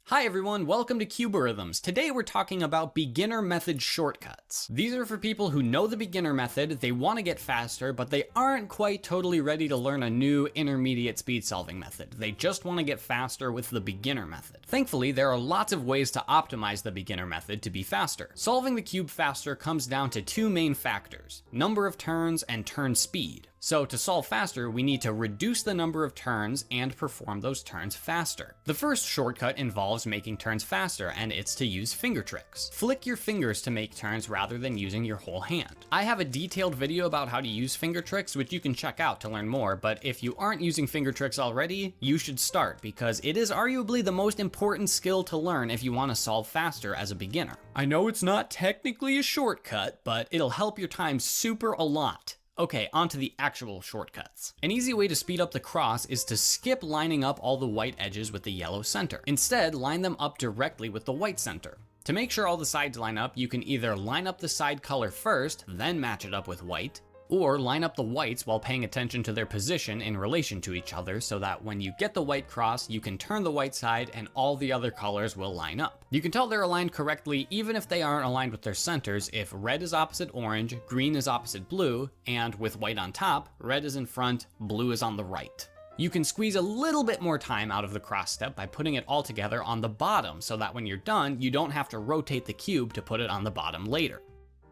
Hi everyone, welcome to Cubeorithms. Today we're talking about beginner method shortcuts. These are for people who know the beginner method, they want to get faster, but they aren't quite totally ready to learn a new intermediate speed solving method. They just want to get faster with the beginner method. Thankfully, there are lots of ways to optimize the beginner method to be faster. Solving the cube faster comes down to two main factors: number of turns and turn speed. So to solve faster, we need to reduce the number of turns and perform those turns faster. The first shortcut involves making turns faster, and it's to use Fingertricks. Flick your fingers to make turns rather than using your whole hand. I have a detailed video about how to use Fingertricks, which you can check out to learn more, but if you aren't using Fingertricks already, you should start, because it is arguably the most important skill to learn if you want to solve faster as a beginner. I know it's not technically a shortcut, but it'll help your time super a lot. Okay, on to the actual shortcuts. An easy way to speed up the cross is to skip lining up all the white edges with the yellow center. Instead, line them up directly with the white center. To make sure all the sides line up, you can either line up the side color first, then match it up with white, or line up the whites while paying attention to their position in relation to each other so that when you get the white cross, you can turn the white side and all the other colors will line up. You can tell they're aligned correctly even if they aren't aligned with their centers if red is opposite orange, green is opposite blue, and with white on top, red is in front, blue is on the right. You can squeeze a little bit more time out of the cross step by putting it all together on the bottom so that when you're done, you don't have to rotate the cube to put it on the bottom later.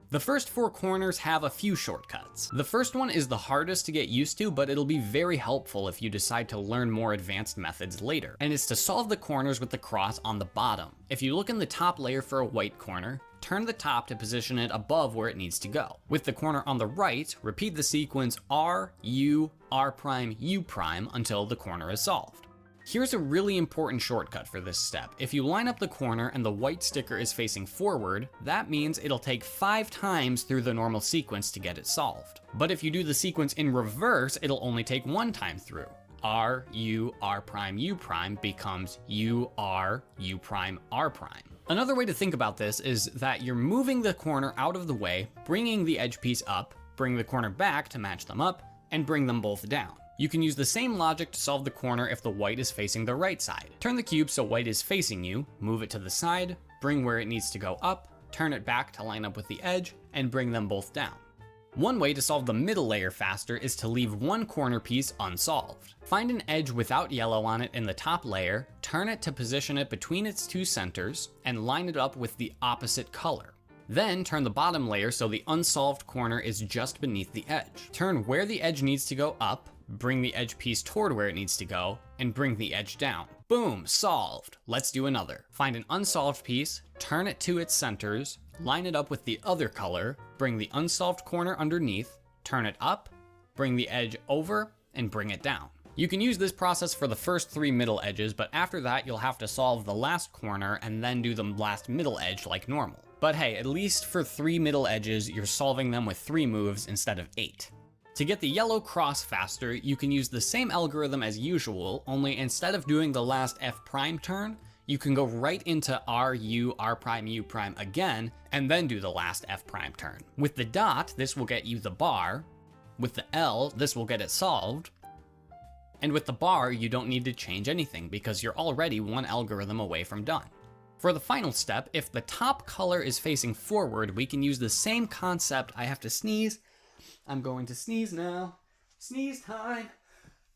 The first four corners have a few shortcuts. The first one is the hardest to get used to, but it'll be very helpful if you decide to learn more advanced methods later, and it's to solve the corners with the cross on the bottom. If you look in the top layer for a white corner, turn the top to position it above where it needs to go. With the corner on the right, repeat the sequence R, U, R prime, U prime until the corner is solved. Here's a really important shortcut for this step. If you line up the corner and the white sticker is facing forward, that means it'll take 5 times through the normal sequence to get it solved. But if you do the sequence in reverse, it'll only take 1 time through. R, U, R prime, U prime becomes U, R, U prime, R prime. Another way to think about this is that you're moving the corner out of the way, bringing the edge piece up, bring the corner back to match them up, and bring them both down. You can use the same logic to solve the corner if the white is facing the right side. Turn the cube so white is facing you, move it to the side, bring where it needs to go up, turn it back to line up with the edge, and bring them both down. One way to solve the middle layer faster is to leave one corner piece unsolved. Find an edge without yellow on it in the top layer, turn it to position it between its two centers, and line it up with the opposite color. Then turn the bottom layer so the unsolved corner is just beneath the edge. Turn where the edge needs to go up, bring the edge piece toward where it needs to go, and bring the edge down. Boom, solved. Let's do another. Find an unsolved piece, turn it to its centers, line it up with the other color, bring the unsolved corner underneath, turn it up, bring the edge over, and bring it down. You can use this process for the first 3 middle edges, but after that you'll have to solve the last corner and then do the last middle edge like normal. But hey, at least for 3 middle edges, you're solving them with 3 moves instead of 8. To get the yellow cross faster, you can use the same algorithm as usual, only instead of doing the last F prime turn, you can go right into R, U, R prime, U prime again, and then do the last F prime turn. With the dot, this will get you the bar. With the L, this will get it solved. And with the bar, you don't need to change anything because you're already one algorithm away from done. For the final step, if the top color is facing forward, we can use the same concept. I have to sneeze. I'm going to sneeze now. Sneeze time.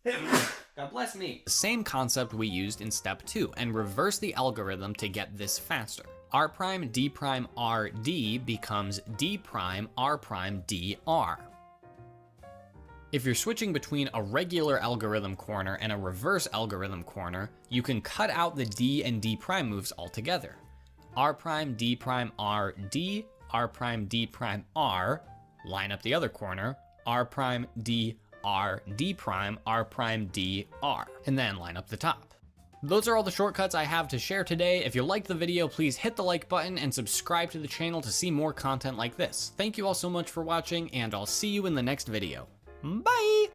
God bless me. The same concept we used in step 2 and reverse the algorithm to get this faster. R prime, D prime, R, D becomes D prime, R prime, D, R. If you're switching between a regular algorithm corner and a reverse algorithm corner, you can cut out the D and D prime moves altogether. R prime, D prime, R, D, R prime, D prime, R, line up the other corner, R prime, D, R, D prime, R prime, D, R, and then line up the top. Those are all the shortcuts I have to share today. If you liked the video, please hit the like button and subscribe to the channel to see more content like this. Thank you all so much for watching, and I'll see you in the next video. Bye!